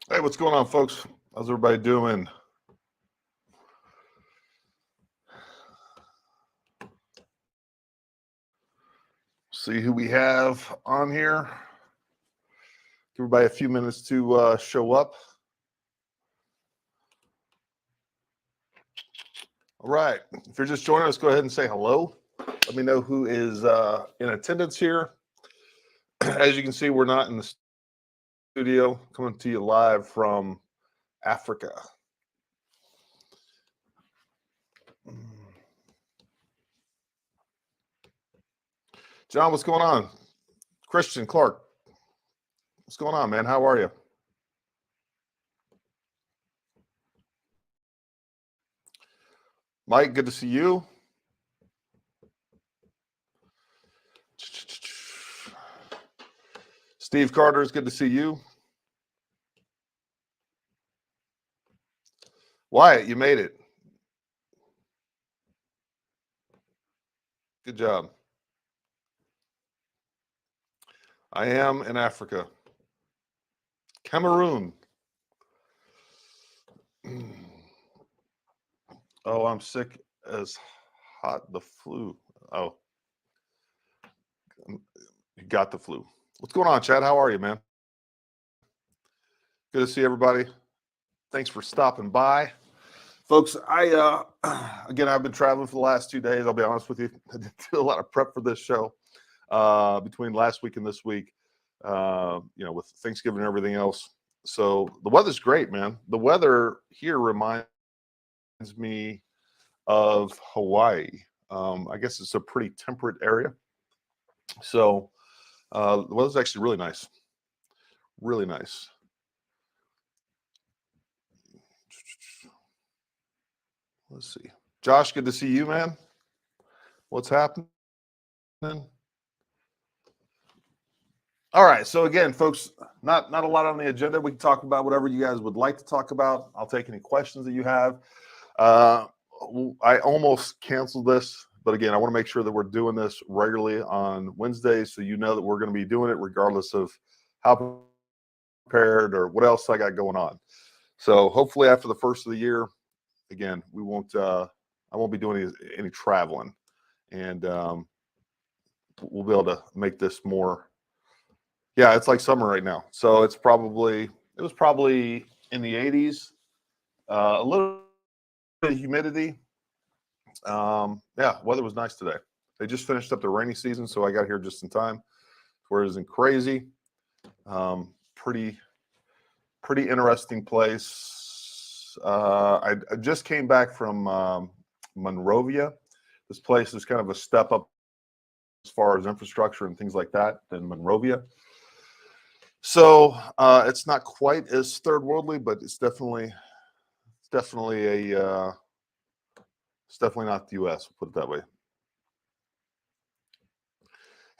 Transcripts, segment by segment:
Hey, what's going on, folks? How's everybody doing? See who we have on here. Give everybody a few minutes to show up. All right. If you're just joining us, go ahead and say hello. Let me know who is in attendance here. As you can see, we're not in the studio, coming to you live from Africa. John, what's going on? Christian, Clark, what's going on, man? How are you? Mike, good to see you. Steve Carter, it's good to see you. Wyatt, you made it. Good job. I am in Africa. Cameroon. Oh, I'm sick as hot. The flu. Oh, you got the flu. What's going on, Chad? How are you, man? Good to see everybody. Thanks for stopping by. Folks, again, I've been traveling for the last 2 days. I'll be honest with you. I did do a lot of prep for this show between last week and this week, with Thanksgiving and everything else. So the weather's great, man. The weather here reminds me of Hawaii. I guess it's a pretty temperate area. So the weather's actually really nice. Really nice. Let's see. Josh, good to see you, man. What's happening? All right. So again, folks, not a lot on the agenda. We can talk about whatever you guys would like to talk about. I'll take any questions that you have. I almost canceled this, but again, I want to make sure that we're doing this regularly on Wednesdays, so you know that we're going to be doing it regardless of how prepared or what else I got going on. So hopefully after the first of the year, again, we won't. I won't be doing any traveling, and we'll be able to make this more. Yeah, it's like summer right now, so it was probably in the 80s, a little bit of humidity. Yeah, weather was nice today. They just finished up the rainy season, so I got here just in time, where it isn't crazy. Pretty interesting place. I just came back from Monrovia. This place is kind of a step up as far as infrastructure and things like that than Monrovia. So it's not quite as third worldly, but it's definitely not the U.S. We'll put it that way.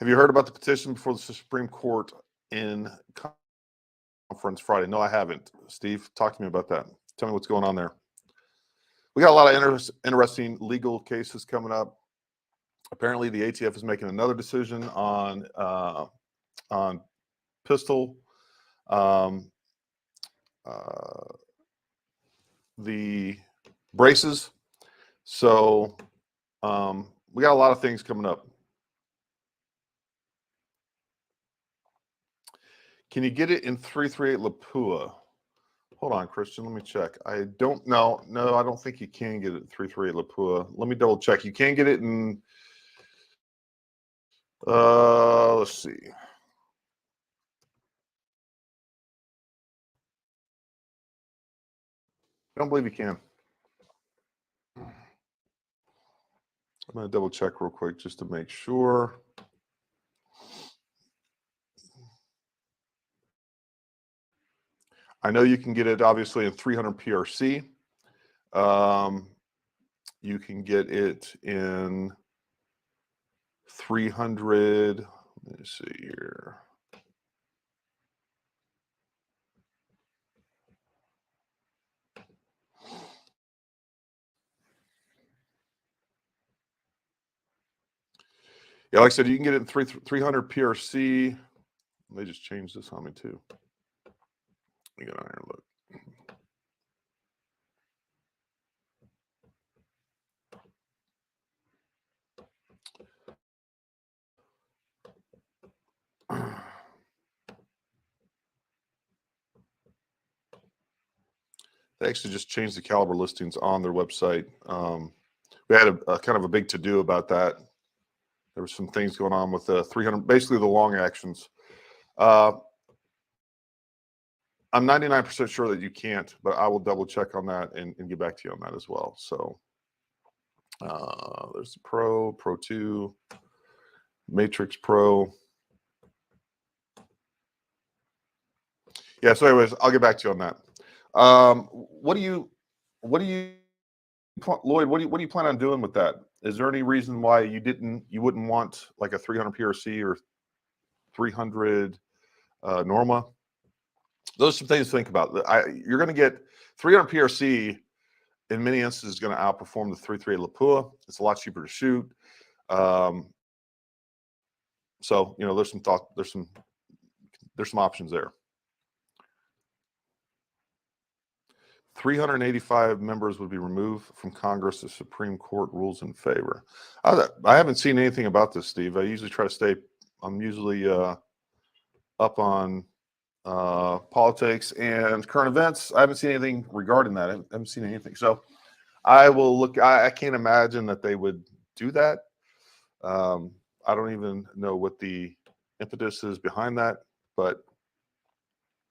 Have you heard about the petition before the Supreme Court in conference Friday? No, I haven't. Steve, talk to me about that. Tell me what's going on there. We got a lot of interesting legal cases coming up. Apparently, the ATF is making another decision on pistol. The braces. So we got a lot of things coming up. Can you get it in 338 Lapua? Hold on, Christian. Let me check. I don't know. No, I don't think you can get it in 338 Lapua. Let me double check. You can get it in. Let's see. I don't believe you can. I'm going to double check real quick just to make sure. I know you can get it obviously in 300 PRC. You can get it in 300. Let me see here. Yeah, like I said, you can get it in 300 PRC. They just changed this on me too. Let me get on here and look. They actually just changed the caliber listings on their website. We had a kind of a big to-do about that. There were some things going on with the 300, basically the long actions. I'm 99% sure that you can't, but I will double check on that and get back to you on that as well. So there's the Pro, Pro 2, Matrix Pro. Yeah, so anyways, I'll get back to you on that. What do you, Lloyd, what do you plan on doing with that? Is there any reason why you wouldn't want like a 300 PRC or 300 Norma? Those are some things to think about. You're going to get 300 PRC in many instances is going to outperform the 338 Lapua. It's a lot cheaper to shoot. So there's some thought. There's some options there. 385 members would be removed from Congress if Supreme Court rules in favor. I haven't seen anything about this, Steve. I usually try to stay. I'm usually up on politics and current events. I haven't seen anything regarding that. I haven't seen anything. So I will look. I can't imagine that they would do that. I don't even know what the impetus is behind that, but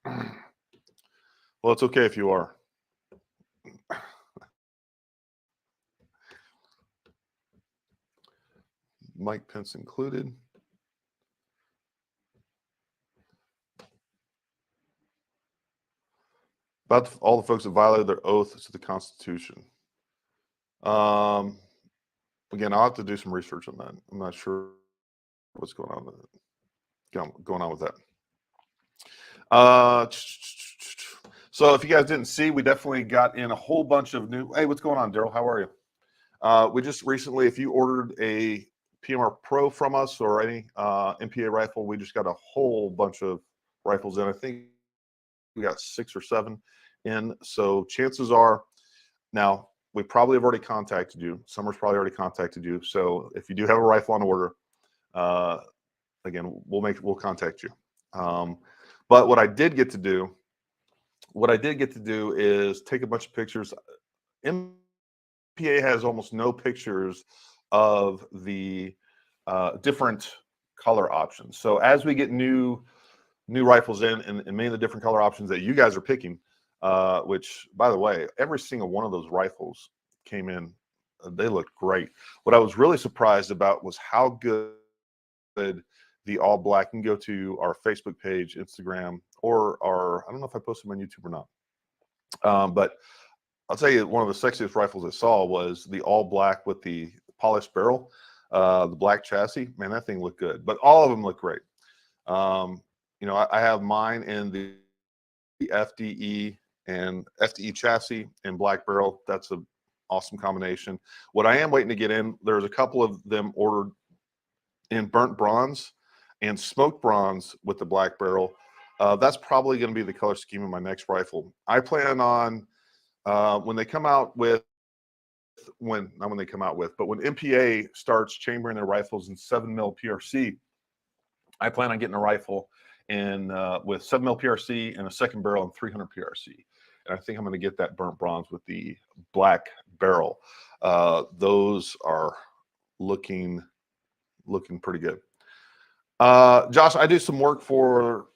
well, it's okay if you are. Mike Pence included. About all the folks that violated their oath to the Constitution. Again, I'll have to do some research on that. I'm not sure what's going on with that. So if you guys didn't see, we definitely got in a whole bunch of new. Hey, what's going on, Daryl? How are you? We just recently, if you ordered a PMR Pro from us or any MPA rifle, we just got a whole bunch of rifles in. I think we got 6 or 7 in. So chances are, now we probably have already contacted you. Summer's probably already contacted you. So if you do have a rifle on order, again, we'll contact you. But what I did get to do is take a bunch of pictures. MPA has almost no pictures of the different color options. So as we get new rifles in and many of the different color options that you guys are picking, which, by the way, every single one of those rifles came in. They looked great. What I was really surprised about was how good the all black. You can go to our Facebook page, Instagram, or I don't know if I posted them on YouTube or not. But I'll tell you, one of the sexiest rifles I saw was the all black with the polished barrel, the black chassis. Man, that thing looked good. But all of them look great. I have mine in the FDE and FDE chassis and black barrel. That's an awesome combination. What I am waiting to get in, there's a couple of them ordered in burnt bronze and smoked bronze with the black barrel. That's probably going to be the color scheme of my next rifle. I plan on when MPA starts chambering their rifles in 7mm PRC, I plan on getting a rifle in with 7mm PRC and a second barrel and 300 PRC. And I think I'm going to get that burnt bronze with the black barrel. Those are looking pretty good. Josh, I do some work for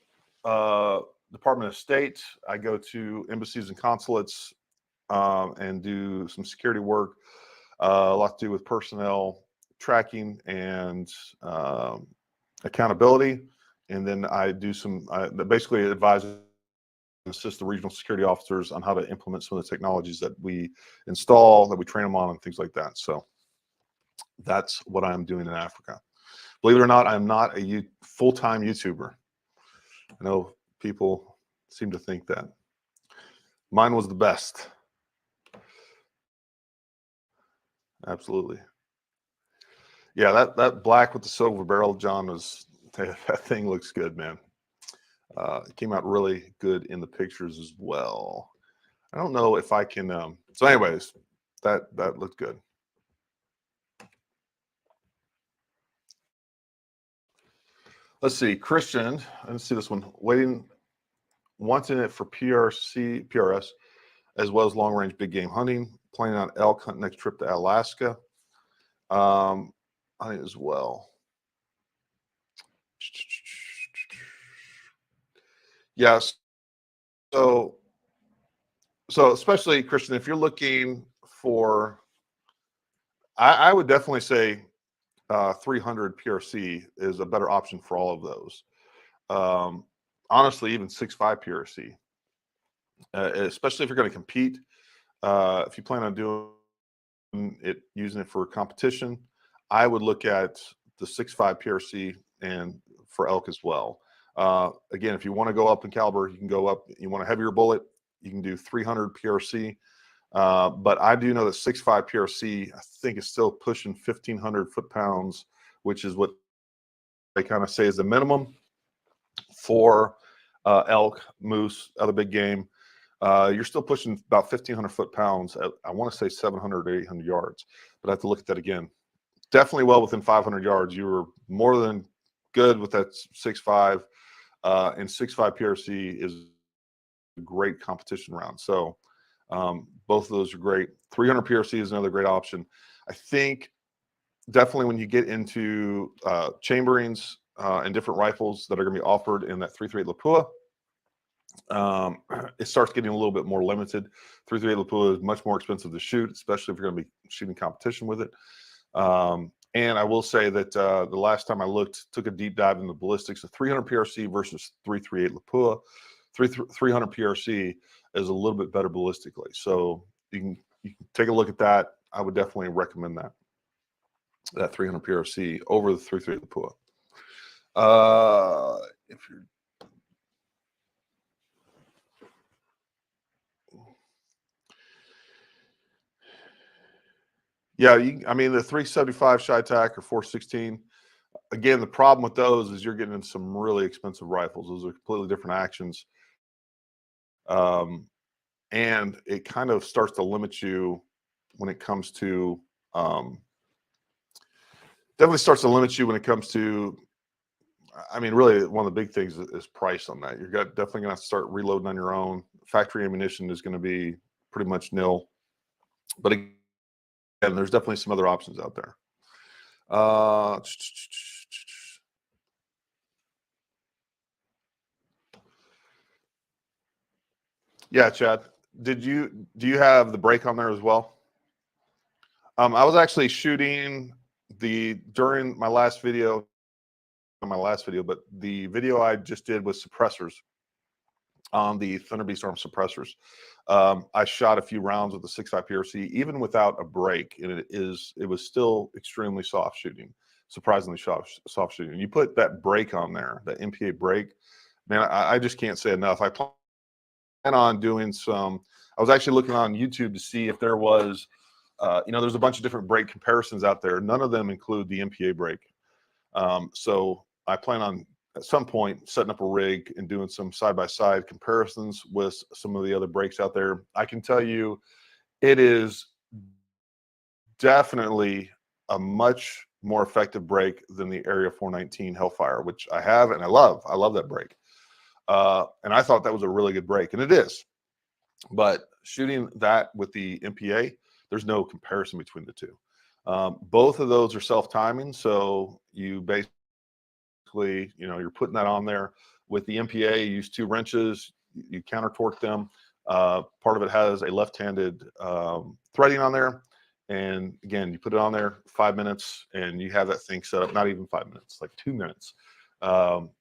Department of State. I go to embassies and consulates and do some security work, a lot to do with personnel tracking and accountability. And then I do basically advise and assist the regional security officers on how to implement some of the technologies that we install, that we train them on, and things like that. So that's what I'm doing in Africa. Believe it or not, I'm not a full-time YouTuber. I know people seem to think that. Mine was the best. Absolutely. Yeah, that black with the silver barrel, John, that thing looks good, man. It came out really good in the pictures as well. I don't know if I can. So anyways, that looked good. Let's see, Christian. Let's see this one. Wanting it for PRS. as well as long-range big game hunting. Planning on elk hunt next trip to Alaska. I think as well. Yes. So especially Christian, if you're looking for, I would definitely say 300 PRC is a better option for all of those. Honestly, even 6.5 PRC, especially if you're going to compete. If you plan on doing it, using it for competition, I would look at the 6.5 PRC and for elk as well. Again, if you want to go up in caliber, you can go up. You want a heavier bullet, you can do 300 PRC. But I do know that 6.5 PRC, I think, is still pushing 1,500 foot-pounds, which is what they kind of say is the minimum for elk, moose, other big game. You're still pushing about 1,500 foot-pounds at, I want to say 700 or 800 yards, but I have to look at that again. Definitely well within 500 yards. You were more than good with that 6.5, and 6.5 PRC is a great competition round. So both of those are great. 300 PRC is another great option. I think definitely when you get into chamberings and different rifles that are going to be offered in that 338 Lapua, it starts getting a little bit more limited. 338 Lapua is much more expensive to shoot, especially if you're going to be shooting competition with it. And I will say that the last time I looked, took a deep dive in the ballistics of 300 PRC versus 338 Lapua. 300 PRC is a little bit better ballistically. So you can take a look at that. I would definitely recommend that 300 PRC over the 338 Lapua. If you're Yeah, I mean, the 375 ShyTac or 416. Again, the problem with those is you're getting in some really expensive rifles. Those are completely different actions, and it kind of starts to limit you when it comes to. Definitely starts to limit you when it comes to. I mean, really, one of the big things is price on that. You're definitely going to have to start reloading on your own. Factory ammunition is going to be pretty much nil. But again, there's definitely some other options out there. Yeah, Chad. Do you have the break on there as well? I was actually shooting during my last video, not my last video, but the video I just did with suppressors on the Thunder Beast Arm suppressors. I shot a few rounds with the 6.5 PRC, even without a break, and it was still extremely soft shooting, surprisingly soft shooting. You put that break on there, that MPA break, man, I just can't say enough. I plan on doing some. I was actually looking on YouTube to see if there was, there's a bunch of different brake comparisons out there. None of them include the MPA brake. So I plan on at some point setting up a rig and doing some side-by-side comparisons with some of the other brakes out there. I can tell you it is definitely a much more effective brake than the Area 419 Hellfire, which I have and I love. I love that brake. And I thought that was a really good brake, and it is. But shooting that with the MPA, there's no comparison between the two. Both of those are self-timing, so you basically, you're putting that on there. With the MPA, you use 2 wrenches, you counter torque them. Part of it has a left-handed threading on there. And again, you put it on there 5 minutes and you have that thing set up, not even 5 minutes, like 2 minutes.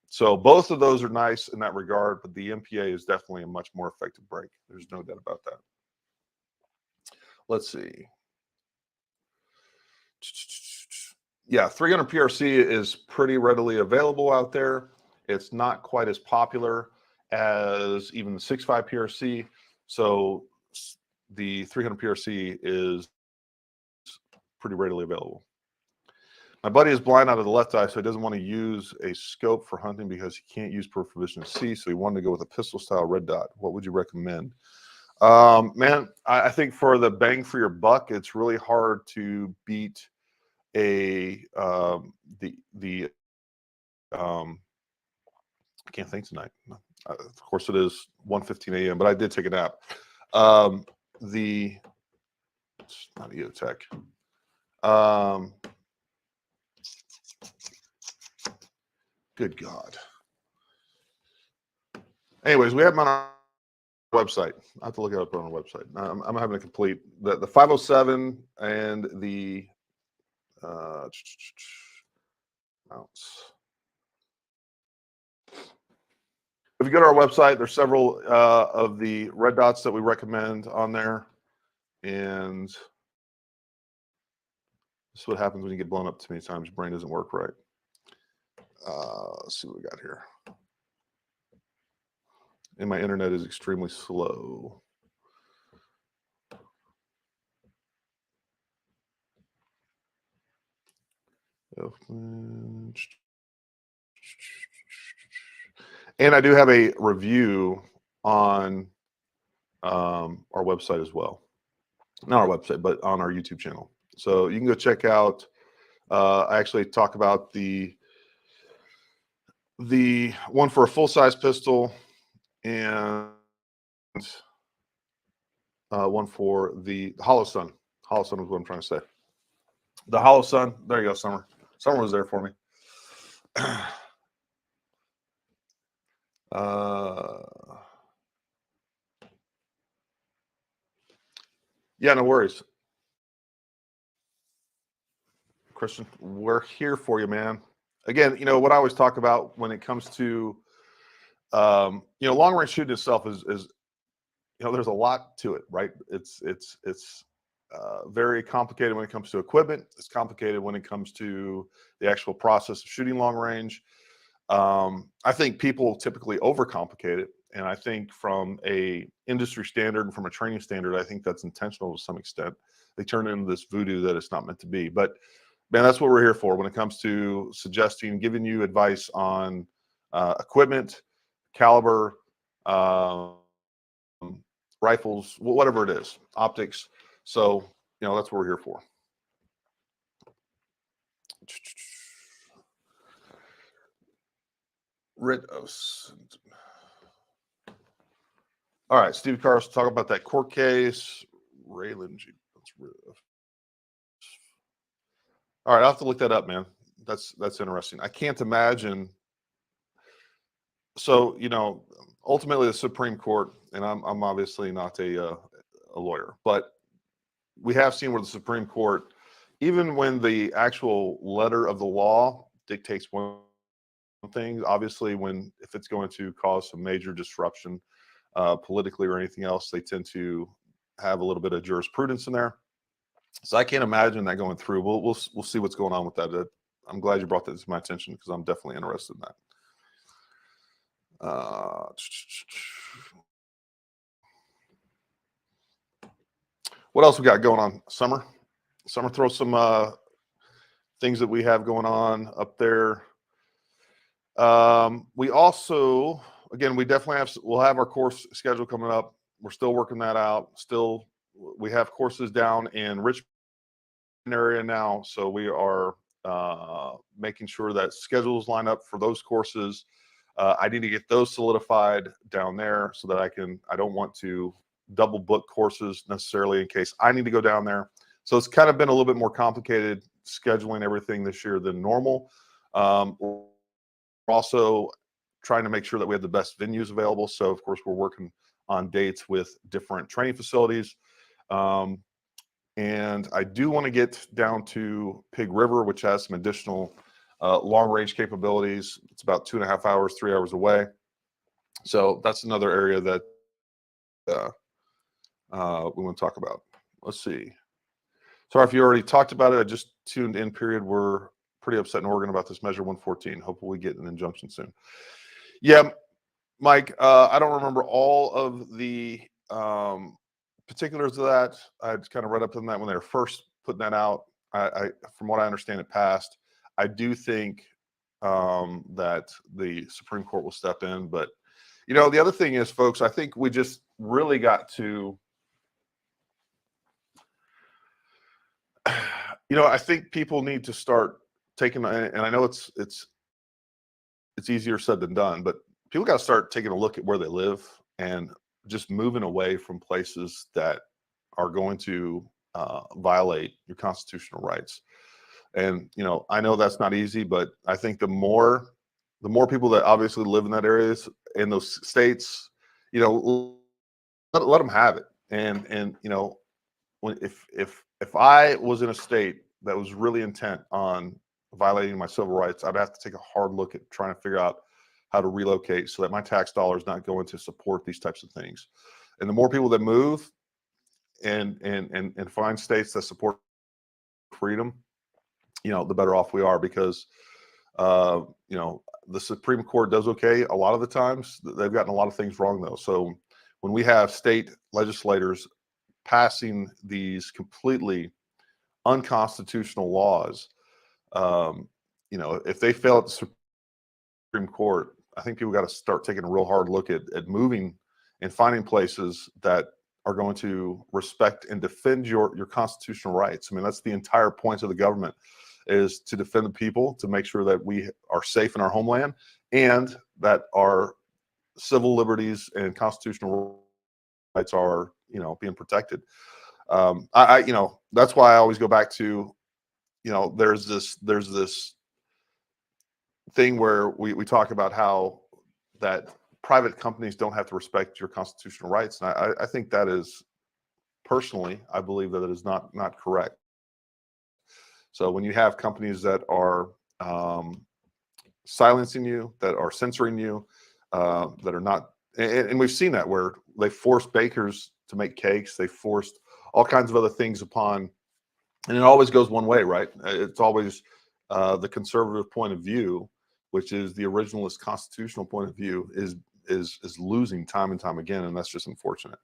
So both of those are nice in that regard, but the MPA is definitely a much more effective brake. There's no doubt about that. Let's see. Yeah, 300 PRC is pretty readily available out there. It's not quite as popular as even the 6.5 PRC. So the 300 PRC is pretty readily available. My buddy is blind out of the left eye, so he doesn't want to use a scope for hunting because he can't use peripheral vision to see. So he wanted to go with a pistol style red dot. What would you recommend? Man, I think for the bang for your buck, it's really hard to beat I can't think tonight. Of course, it is 1:15 a.m., but I did take a nap. the it's not EOTech. Good God. Anyways, we have them on our website. I have to look it up on our website. I'm having a complete the 507 and the mounts. If you go to our website, there's several of the red dots that we recommend on there, and this is what happens when you get blown up too many times. Your brain doesn't work right. Let's see what we got here. And my internet is extremely slow. And I do have a review on our website as well. Not our website, but on our YouTube channel. So you can go check out. I actually talk about the one for a full-size pistol and one for the Hollow Sun. Hollow Sun is what I'm trying to say. The Hollow Sun. There you go, Summer. Summer was there for me. Yeah, no worries. Christian, we're here for you, man. Again, what I always talk about when it comes to, long range shooting itself is there's a lot to it, right? It's very complicated when it comes to equipment. It's complicated when it comes to the actual process of shooting long range. I think people typically overcomplicate it. And I think from a industry standard and from a training standard, I think that's intentional to some extent. They turn it into this voodoo that it's not meant to be. But man, that's what we're here for when it comes to suggesting, giving you advice on equipment, caliber, rifles, whatever it is, optics. So, that's what we're here for. All right, Steve Carson, talk about that court case. Raylan G. All right, I'll have to look that up, man. That's interesting. I can't imagine. So, ultimately the Supreme Court, and I'm obviously not a lawyer, but we have seen where the Supreme Court, even when the actual letter of the law dictates one thing, obviously if it's going to cause some major disruption politically or anything else, they tend to have a little bit of jurisprudence in there. So I can't imagine that going through. We'll see what's going on with that. I'm glad you brought that to my attention because I'm definitely interested in that. What else we got going on? Summer, throw some things that we have going on up there. We also, again, we'll have our course schedule coming up. We're still working that out. We have courses down in Richmond area now, so we are making sure that schedules line up for those courses. I need to get those solidified down there so that I don't want to double book courses necessarily in case I need to go down there. So it's kind of been a little bit more complicated scheduling everything this year than normal. We're also trying to make sure that we have the best venues available. So of course we're working on dates with different training facilities. And I do want to get down to Pig River, which has some additional long range capabilities. It's about 2.5 hours, 3 hours away. So that's another area that we want to talk about. Let's see. Sorry if you already talked about it. I just tuned in, period. We're pretty upset in Oregon about this Measure 114. Hopefully we get an injunction soon. Yeah, Mike, I don't remember all of the particulars of that. I just kind of read up on that when they were first putting that out. I from what I understand, it passed. I do think that the Supreme Court will step in. But, the other thing is, folks, I think we just really got to, I think people need to start taking, and I know it's easier said than done, but people got to start taking a look at where they live and just moving away from places that are going to violate your constitutional rights. And I know that's not easy, but I think the more people that obviously live in that areas in those states, let them have it. And when if I was in a state that was really intent on violating my civil rights, I'd have to take a hard look at trying to figure out how to relocate so that my tax dollars not going to support these types of things. And the more people that move and find states that support freedom, the better off we are, because uh, the Supreme Court does okay a lot of the times. They've gotten a lot of things wrong though. So when we have state legislators passing these completely unconstitutional laws, if they fail at the Supreme Court, I think people got to start taking a real hard look at moving and finding places that are going to respect and defend your constitutional rights. I mean, that's the entire point of the government, is to defend the people, to make sure that we are safe in our homeland and that our civil liberties and constitutional rights are, being protected. That's why I always go back to, there's this thing where we talk about how that private companies don't have to respect your constitutional rights. And I think that is, personally, I believe that it is not correct. So when you have companies that are silencing you, that are censoring you, that are not, and we've seen that where they forced bakers to make cakes, they forced all kinds of other things upon, and it always goes one way, right? It's always the conservative point of view, which is the originalist constitutional point of view, is losing time and time again, and that's just unfortunate.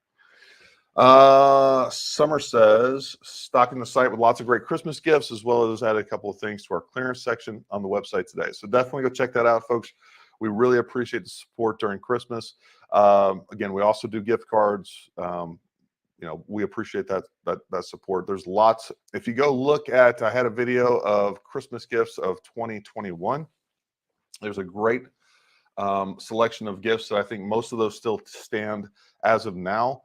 Summer says, stocking the site with lots of great Christmas gifts, as well as add a couple of things to our clearance section on the website today. So definitely go check that out, folks. We really appreciate the support during Christmas. Again, we also do gift cards. We appreciate that support. There's lots. If you go look at, I had a video of Christmas gifts of 2021. There's a great selection of gifts that I think most of those still stand as of now.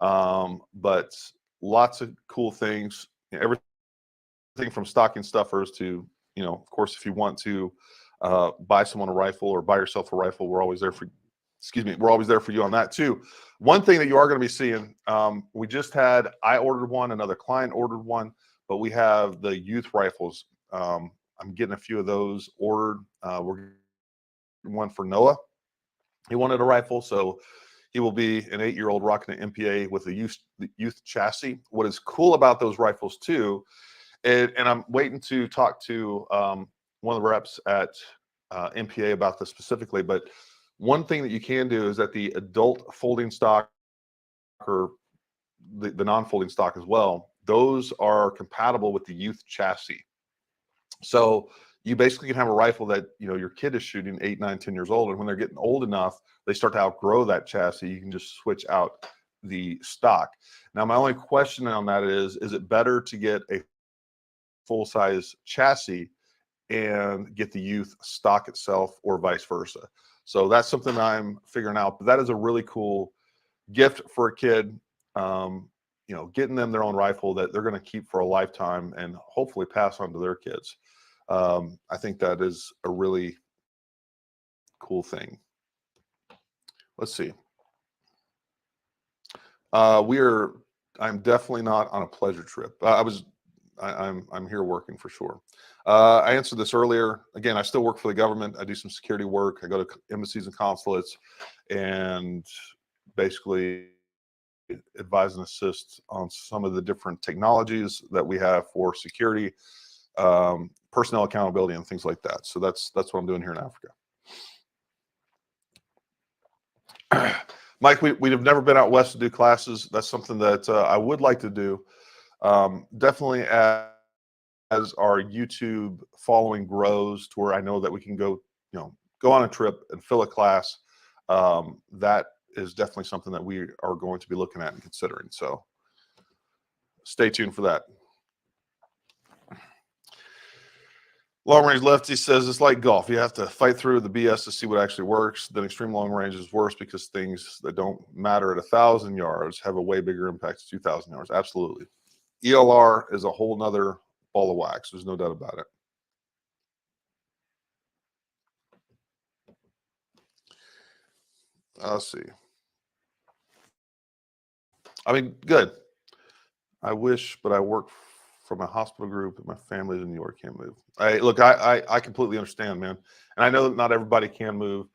But lots of cool things, everything from stocking stuffers to, of course, if you want to buy someone a rifle or buy yourself a rifle, we're always there for you on that too. One thing that you are going to be seeing, I ordered one, another client ordered one, but we have the youth rifles. I'm getting a few of those ordered. We're getting one for Noah. He wanted a rifle, so he will be an 8-year-old rocking an MPA with a youth chassis. What is cool about those rifles too, and I'm waiting to talk to one of the reps at MPA about this specifically, but one thing that you can do is that the adult folding stock or the non-folding stock as well, those are compatible with the youth chassis. So you basically can have a rifle that, your kid is shooting 8, 9, 10 years old. And when they're getting old enough, they start to outgrow that chassis. You can just switch out the stock. Now, my only question on that is it better to get a full-size chassis and get the youth stock itself, or vice versa? So that's something I'm figuring out. But that is a really cool gift for a kid, getting them their own rifle that they're going to keep for a lifetime and hopefully pass on to their kids. I think that is a really cool thing. Let's see. I'm definitely not on a pleasure trip. I'm here working for sure. I answered this earlier. Again, I still work for the government. I do some security work. I go to embassies and consulates and basically advise and assist on some of the different technologies that we have for security, personnel accountability, and things like that. So that's what I'm doing here in Africa. Mike, we've never been out west to do classes. That's something that I would like to do. Definitely as our YouTube following grows to where I know that we can go on a trip and fill a class. That is definitely something that we are going to be looking at and considering. So stay tuned for that. Long range lefty says it's like golf. You have to fight through the BS to see what actually works. Then extreme long range is worse because things that don't matter at 1,000 yards have a way bigger impact at 2,000 yards. Absolutely. ELR is a whole nother ball of wax. There's no doubt about it. Let's see. I mean, good. I wish, but I work from a hospital group and my family's in New York, can't move. I completely understand, man. And I know that not everybody can move.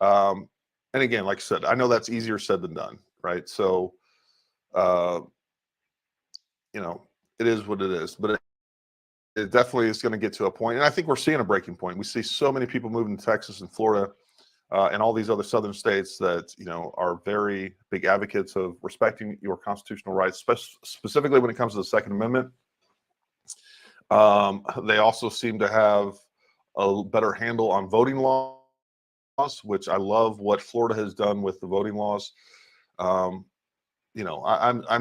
And again, like I said, I know that's easier said than done, right? So, uh, you know, it is what it is, but it definitely is going to get to a point. And I think we're seeing a breaking point. We see so many people moving to Texas and Florida and all these other southern states that are very big advocates of respecting your constitutional rights, specifically when it comes to the Second Amendment. They also seem to have a better handle on voting laws, which I love what Florida has done with the voting laws. I'm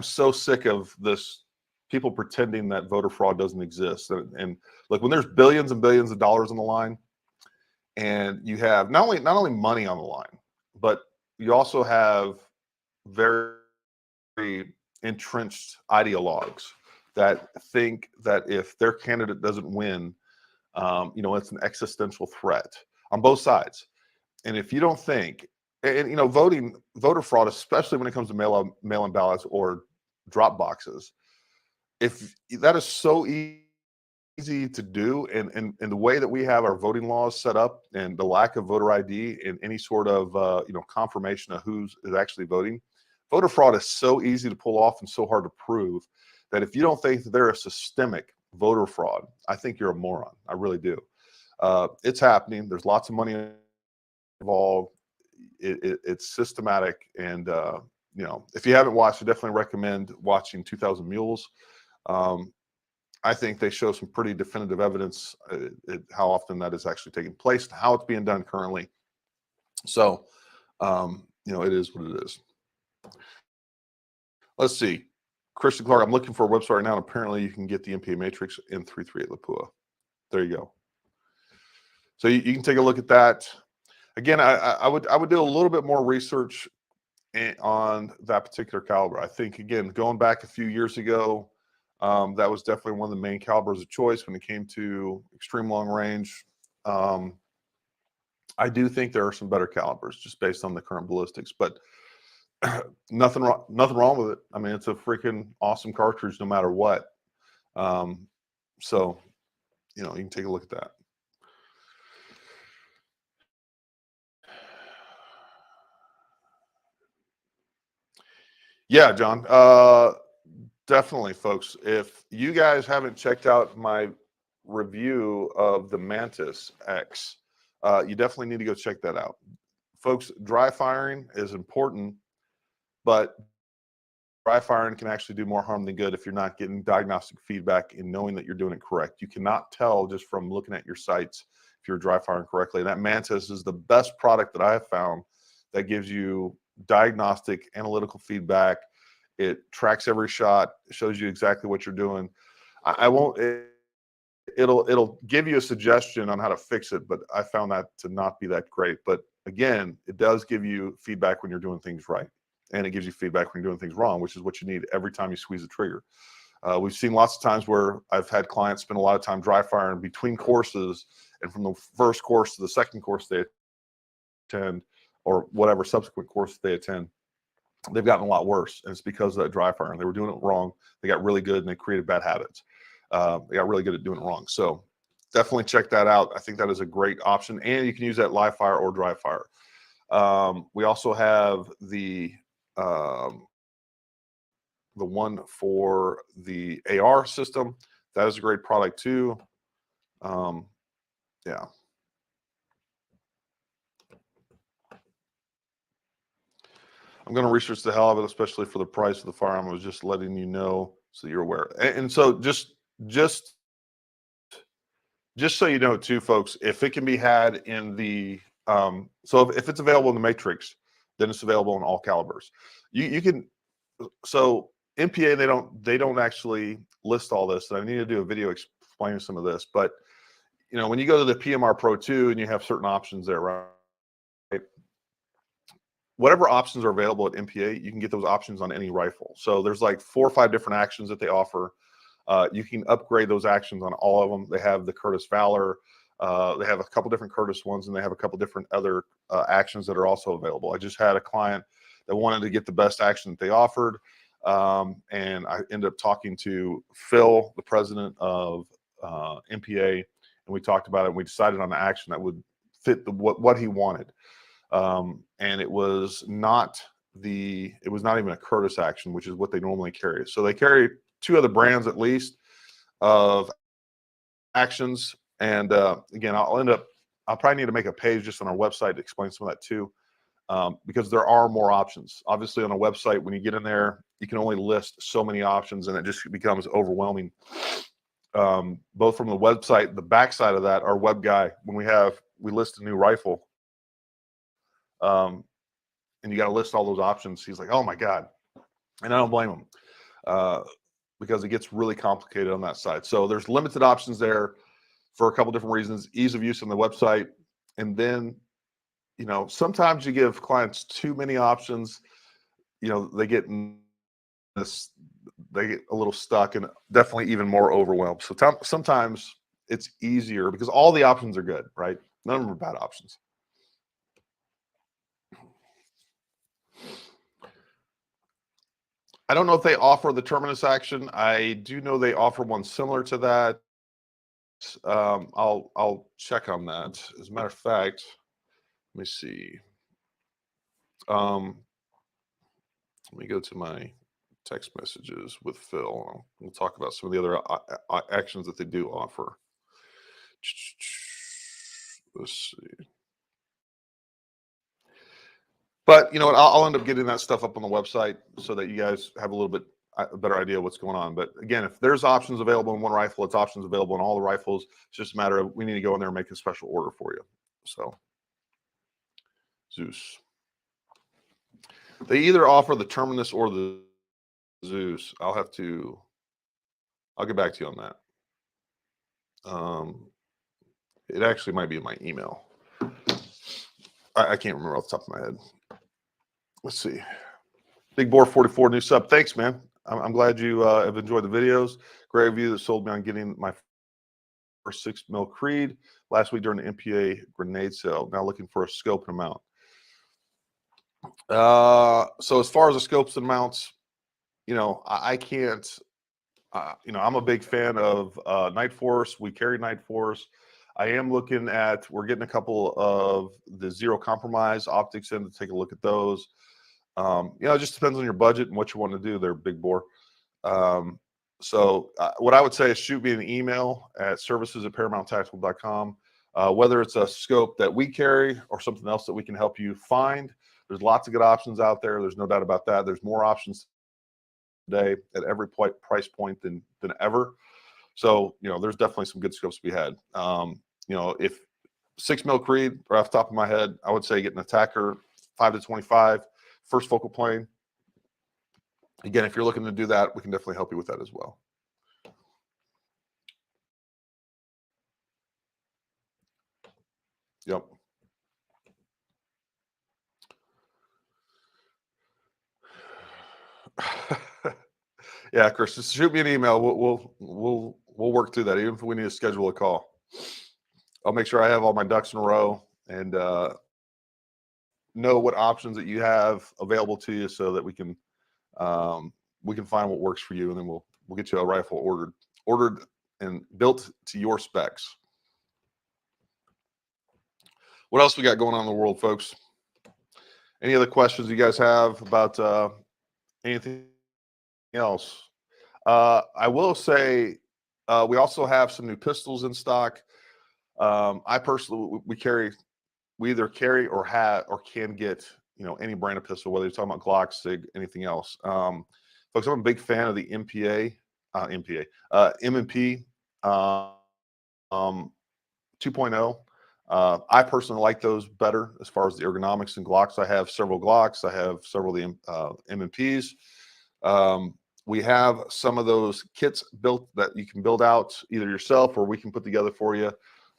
so sick of this people pretending that voter fraud doesn't exist. And look, when there's billions and billions of dollars on the line, and you have not only money on the line, but you also have very entrenched ideologues that think that if their candidate doesn't win, it's an existential threat on both sides. And if you don't think, and voter fraud, especially when it comes to mail-in ballots or drop boxes, if that is so easy to do, and the way that we have our voting laws set up, and the lack of voter ID and any sort of confirmation of who's is actually voting, voter fraud is so easy to pull off and so hard to prove that if you don't think that there is systemic voter fraud, I think you're a moron. I really do. It's happening. There's lots of money involved. It's systematic, and if you haven't watched, I definitely recommend watching 2000 Mules. I think they show some pretty definitive evidence how often that is actually taking place, and how it's being done currently. So, it is what it is. Let's see. Christian Clark, I'm looking for a website right now, and apparently you can get the MPA matrix in 338 Lapua. There you go. So you can take a look at that. Again, I would do a little bit more research on that particular caliber. I think, again, going back a few years ago, that was definitely one of the main calibers of choice when it came to extreme long range. I do think there are some better calibers just based on the current ballistics, but nothing wrong with it. I mean, it's a freaking awesome cartridge no matter what. So, you can take a look at that. Yeah, John. Definitely, folks. If you guys haven't checked out my review of the Mantis X, you definitely need to go check that out. Folks, dry firing is important, but dry firing can actually do more harm than good if you're not getting diagnostic feedback and knowing that you're doing it correct. You cannot tell just from looking at your sights if you're dry firing correctly. And that Mantis is the best product that I have found that gives you diagnostic analytical feedback. It tracks every shot, shows you exactly what you're doing. I won't. It'll give you a suggestion on how to fix it, but I found that to not be that great. But again, it does give you feedback when you're doing things right, and it gives you feedback when you're doing things wrong, which is what you need every time you squeeze the trigger. We've seen lots of times where I've had clients spend a lot of time dry firing between courses, and from the first course to the second course they attend, or whatever subsequent course they attend, they've gotten a lot worse, and it's because of that dry firing. They were doing it wrong. They got really good, and they created bad habits. They got really good at doing it wrong. So definitely check that out. I think that is a great option, and you can use that live fire or dry fire. We also have the one for the AR system. That is a great product too. Yeah. I'm going to research the hell of it, especially for the price of the firearm. I was just letting you know so you're aware. And so just so you know too, folks, if it can be had in the so if it's available in the matrix, then it's available in all calibers. You can, so MPA, they don't actually list all this, and I need to do a video explaining some of this, but when you go to the PMR Pro 2 and you have certain options there, right? Whatever options are available at MPA, you can get those options on any rifle. So there's like 4 or 5 different actions that they offer. You can upgrade those actions on all of them. They have the Curtis Valor. They have a couple different Curtis ones, and they have a couple different other actions that are also available. I just had a client that wanted to get the best action that they offered. And I ended up talking to Phil, the president of MPA, and we talked about it. And we decided on an action that would fit what he wanted. And it was not even a Curtis action, which is what they normally carry. So they carry 2 other brands at least of actions. And again, I'll probably need to make a page just on our website to explain some of that too, because there are more options. Obviously, on a website, when you get in there, you can only list so many options, and it just becomes overwhelming. Both from the website, the backside of that, our web guy, when we list a new rifle, and you got to list all those options. He's like, "Oh my God," and I don't blame him, because it gets really complicated on that side. So there's limited options there for a couple different reasons: ease of use on the website, and then sometimes you give clients too many options. They get a little stuck and definitely even more overwhelmed. So sometimes it's easier because all the options are good, right? None of them are bad options. I don't know if they offer the terminus action. I do know they offer one similar to that. I'll check on that. As a matter of fact, let me see. Let me go to my text messages with Phil. We'll talk about some of the other actions that they do offer. Let's see. But you know what? I'll end up getting that stuff up on the website so that you guys have a little bit a better idea of what's going on. But again, if there's options available in one rifle, it's options available in all the rifles. It's just a matter of we need to go in there and make a special order for you. So, Zeus. They either offer the Terminus or the Zeus. I'll get back to you on that. It actually might be in my email. I can't remember off the top of my head. Let's see. Big Boar 44 new sub. Thanks, man. I'm glad you have enjoyed the videos. Great review that sold me on getting my first 6mm Creed last week during the MPA grenade sale. Now looking for a scope and mount. So as far as the scopes and mounts, I can't. I'm a big fan of Night Force. We carry Night Force. I am looking at. We're getting a couple of the Zero Compromise optics in to take a look at those. It just depends on your budget and what you want to do there, Big Boar. So what I would say is shoot me an email at services@ParamountTactical.com. Whether it's a scope that we carry or something else that we can help you find. There's lots of good options out there. There's no doubt about that. There's more options today at every price point than ever. So, there's definitely some good scopes to be had. If 6mm Creed, right off the top of my head, I would say get an Attacker 5-25, first focal plane. Again, if you're looking to do that, we can definitely help you with that as well. Yep. Yeah, Chris, just shoot me an email. We'll work through that, even if we need to schedule a call. I'll make sure I have all my ducks in a row and know what options that you have available to you, so that we can find what works for you, and then we'll get you a rifle ordered and built to your specs. What else we got going on in the world, folks? Any other questions you guys have about anything else? I will say we also have some new pistols in stock. I personally, we either carry or have or can get any brand of pistol, whether you're talking about Glock, Sig, anything else. Folks, I'm a big fan of the M&P 2.0. I personally like those better as far as the ergonomics and Glocks. I have several Glocks. I have several of the M&Ps. We have some of those kits built that you can build out either yourself or we can put together for you.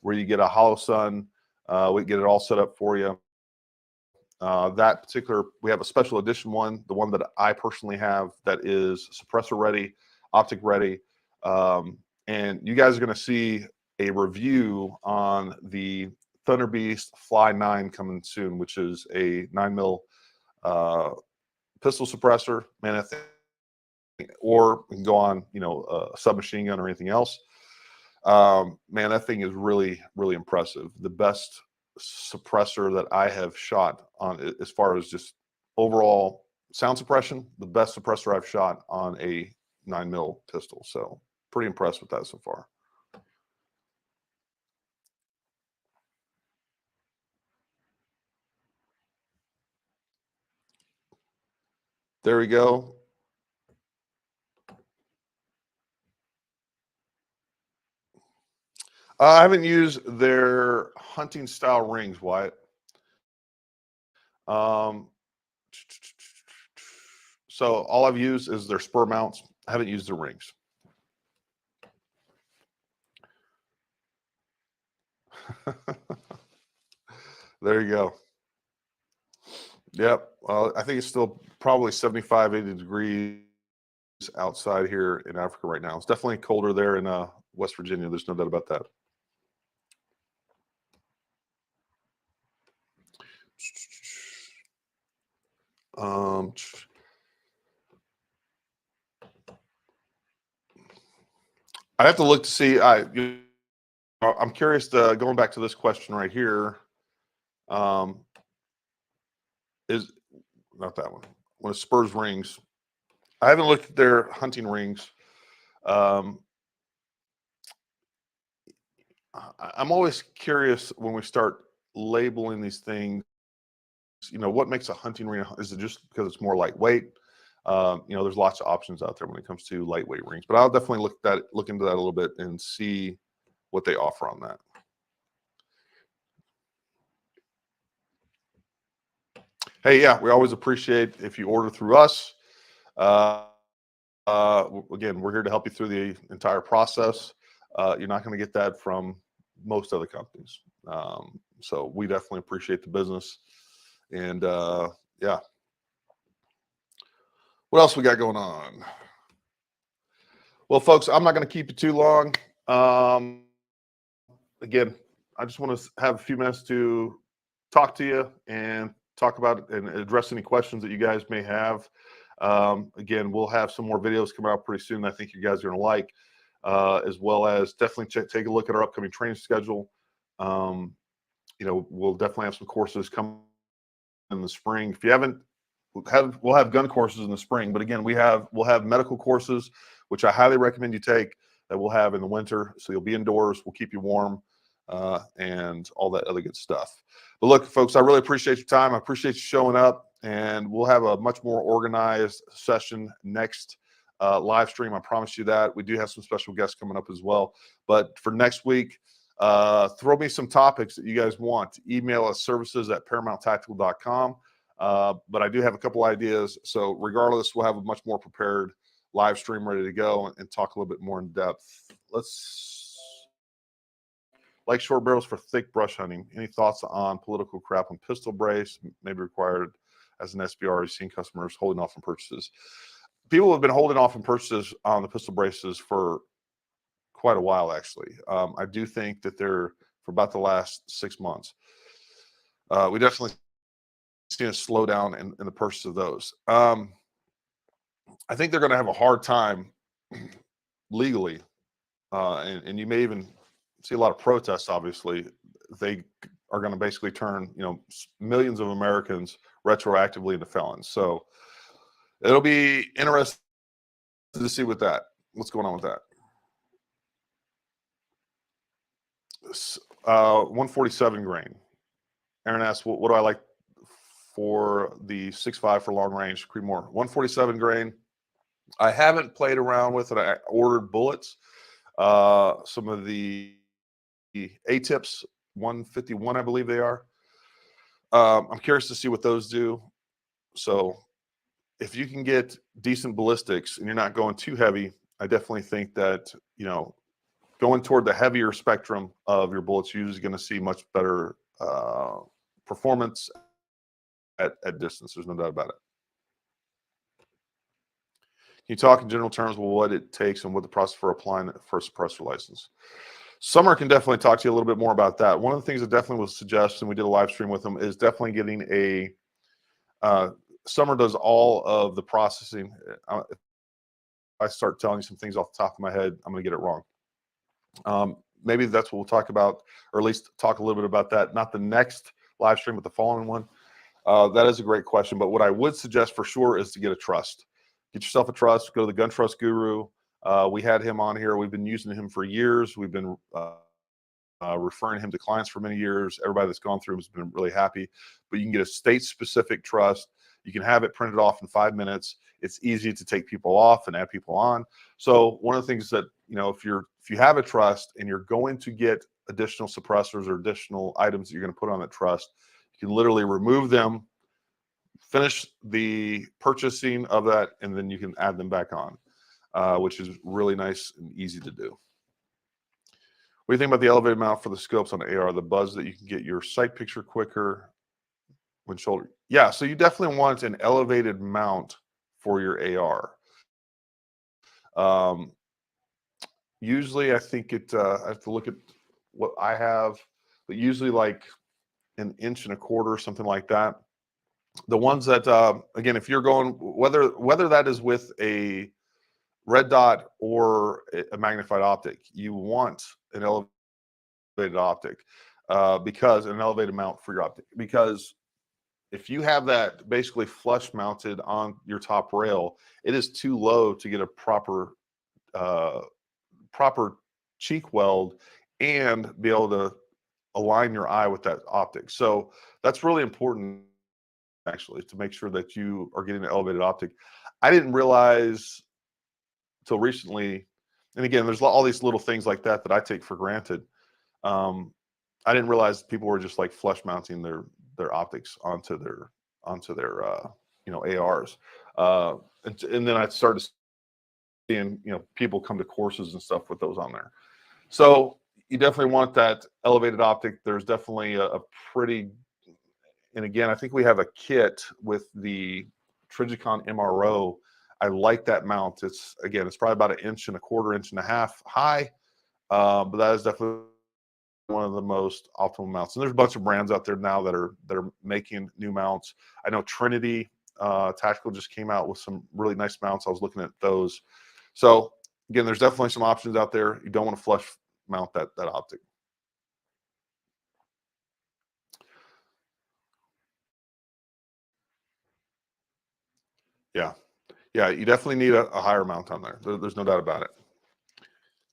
where you get a hollow sun. We get it all set up for you. That particular, we have a special edition one, the one that I personally have that is suppressor ready, optic ready. And you guys are going to see a review on the Thunder Beast Fly 9 coming soon, which is a 9mm pistol suppressor. Man, that thing, or we can go on, a submachine gun or anything else. Man, that thing is really, really impressive. The best suppressor that I have shot on, as far as just overall sound suppression, the best suppressor I've shot on a 9mm pistol. So pretty impressed with that so far. There we go. I haven't used their hunting style rings, Wyatt. Um, so all I've used is their spur mounts. I haven't used the rings. There you go. Yep. Well, I think it's still probably 75, 80 degrees outside here in Africa right now. It's definitely colder there in West Virginia. There's no doubt about that. I have to look to see. I'm curious. Going back to this question right here, is not that one. When it spurs rings, I haven't looked at their hunting rings. I'm always curious when we start labeling these things. What makes a hunting ring? Is it just because it's more lightweight? There's lots of options out there when it comes to lightweight rings, but I'll definitely look into that a little bit and see what they offer on that. Hey, yeah, we always appreciate if you order through us. Again, we're here to help you through the entire process. You're not going to get that from most other companies. So we definitely appreciate the business. And yeah. What else we got going on? Well, folks, I'm not going to keep you too long. Again, I just want to have a few minutes to talk to you and talk about and address any questions that you guys may have. Again, we'll have some more videos coming out pretty soon. I think you guys are going to like, as well as definitely take a look at our upcoming training schedule. We'll definitely have some courses coming in the spring. If you haven't, we'll have gun courses in the spring, but again, we'll have medical courses, which I highly recommend you take, that we'll have in the winter. So you'll be indoors. We'll keep you warm, and all that other good stuff. But look, folks, I really appreciate your time. I appreciate you showing up, and we'll have a much more organized session next live stream. I promise you that. We do have some special guests coming up as well. But for next week, throw me some topics that you guys want. Email us services@paramounttactical.com. But I do have a couple ideas. So regardless, we'll have a much more prepared live stream ready to go and talk a little bit more in depth. Like short barrels for thick brush hunting. Any thoughts on political crap on pistol brace may be required as an SBR? You've seen customers holding off on purchases. People have been holding off on purchases on the pistol braces for quite a while, actually. I do think that they're for about the last 6 months. We definitely seen a slowdown in the purchase of those. I think they're going to have a hard time legally, and you may even see a lot of protests. Obviously, they are going to basically turn millions of Americans retroactively into felons. So it'll be interesting to see what's going on with that. 147 grain. Aaron asks, what do I like for the 6.5 for long range? Creedmoor 147 grain. I haven't played around with it. I ordered bullets. Some of the A-tips, 151, I believe they are. I'm curious to see what those do. So if you can get decent ballistics and you're not going too heavy, I definitely think that, going toward the heavier spectrum of your bullets, you're usually going to see much better performance at distance. There's no doubt about it. Can you talk in general terms of what it takes and what the process for applying for a suppressor license? Summer can definitely talk to you a little bit more about that. One of the things that definitely was suggested, and we did a live stream with them, is definitely getting a Summer does all of the processing. If I start telling you some things off the top of my head, I'm going to get it wrong. Maybe that's what we'll talk about, or at least talk a little bit about that. Not the next live stream, but the following one. That is a great question. But what I would suggest for sure is to get a trust. Get yourself a trust. Go to the Gun Trust Guru. We had him on here. We've been using him for years. We've been referring him to clients for many years. Everybody that's gone through him has been really happy. But you can get a state-specific trust. You can have it printed off in 5 minutes. It's easy to take people off and add people on. So one of the things that, if you have a trust and you're going to get additional suppressors or additional items that you're going to put on that trust, you can literally remove them, finish the purchasing of that, and then you can add them back on, which is really nice and easy to do. What do you think about the elevated mount for the scopes on the AR? The buzz that you can get your sight picture quicker when shoulder. Yeah, so you definitely want an elevated mount for your AR. Usually, I think I have to look at what I have, but usually like 1.25 inches, something like that. The ones that, again, if you're going, whether that is with a red dot or a magnified optic, you want an elevated optic because an elevated mount for your optic, because if you have that basically flush mounted on your top rail, it is too low to get a proper cheek weld and be able to align your eye with that optic. So that's really important, actually, to make sure that you are getting an elevated optic. I didn't realize till recently, and again, there's all these little things like that I take for granted. I didn't realize people were just like flush mounting their optics onto their ARs, and then I started seeing people come to courses and stuff with those on there. So you definitely want that elevated optic. There's definitely a pretty, and again, I think we have a kit with the Trigicon MRO. I like that mount. It's probably about 1.25 inches, 1.5 inches high, but that is definitely one of the most optimal mounts. And there's a bunch of brands out there now that are making new mounts. I know Trinity Tactical just came out with some really nice mounts. I was looking at those. So again, there's definitely some options out there. You don't want to flush mount that optic. Yeah, you definitely need a higher mount on there. There's no doubt about it.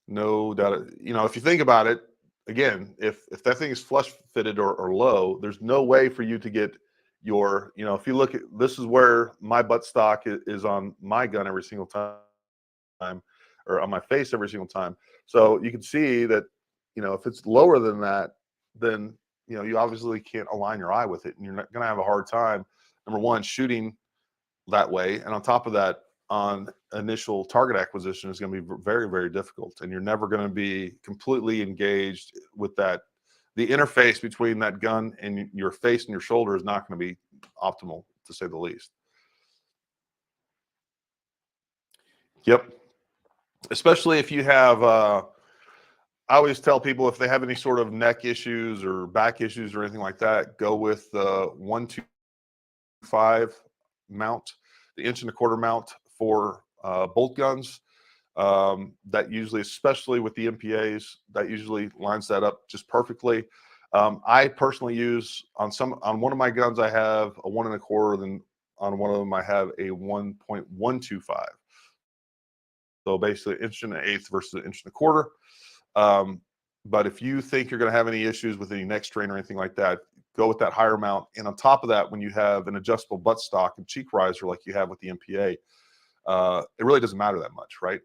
No doubt. If you think about it, again, if that thing is flush fitted or low, there's no way for you to get your, if you look at, this is where my butt stock is on my gun every single time, or on my face every single time. So you can see that, if it's lower than that, then, you obviously can't align your eye with it, and you're not going to have a hard time, number one, shooting that way. And on top of that, on initial target acquisition is going to be very, very difficult. And you're never going to be completely engaged with that. The interface between that gun and your face and your shoulder is not going to be optimal, to say the least. Yep. Especially if you have, I always tell people if they have any sort of neck issues or back issues or anything like that, go with the 125 mount, the 1.25 inch mount for bolt guns. That usually, especially with the MPAs, that usually lines that up just perfectly. I personally use on one of my guns, I have a 1.25, then on one of them I have a 1.125. So basically 1.125 inches versus 1.25 inches. But if you think you're going to have any issues with any neck strain or anything like that, go with that higher mount. And on top of that, when you have an adjustable butt stock and cheek riser like you have with the MPA, it really doesn't matter that much, right?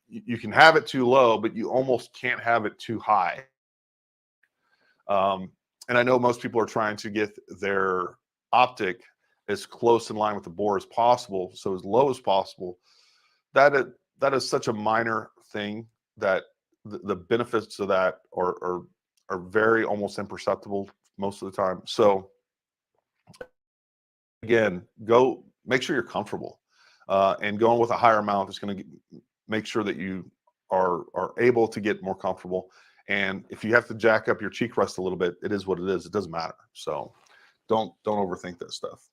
You can have it too low, but you almost can't have it too high. And I know most people are trying to get their optic as close in line with the bore as possible, so as low as possible. That is such a minor thing that the benefits of that are very almost imperceptible most of the time. So again, go make sure you're comfortable, and going with a higher amount is going to make sure that you are able to get more comfortable. And if you have to jack up your cheek rest a little bit, it is what it is. It doesn't matter. So don't overthink that stuff.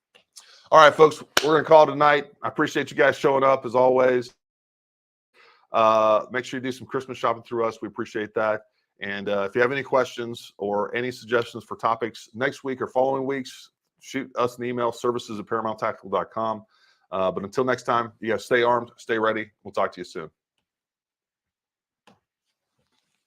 All right, folks, we're gonna call it tonight. I appreciate you guys showing up as always. Make sure you do some Christmas shopping through us. We appreciate that. And if you have any questions or any suggestions for topics next week or following weeks, shoot us an email, services@ParamountTactical.com. But until next time, you guys stay armed, stay ready. We'll talk to you soon.